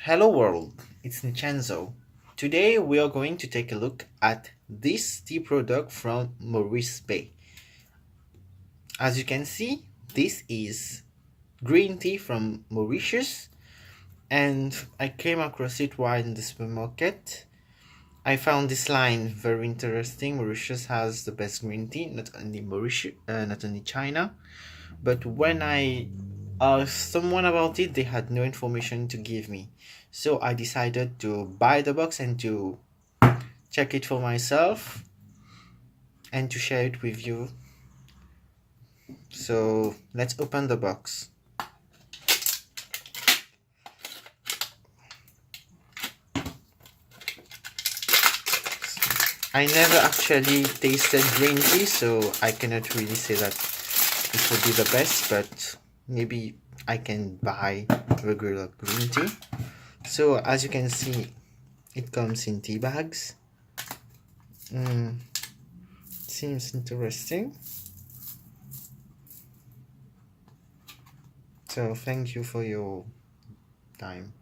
Hello world, it's Vincenzo. Today we are going to take a look at this tea product from Mauricebay. As you can see, this is green tea from Mauritius and I came across it while in the supermarket. I found this line very interesting. Mauritius has the best green tea, not only China, but when I asked someone about it, they had no information to give me. So I decided to buy the box and to check it for myself and to share it with you. So let's open the box. I never actually tasted green tea, so I cannot really say that it would be the best, but maybe I can buy regular green tea. So as you can see, it comes in tea bags. Seems interesting. So thank you for your time.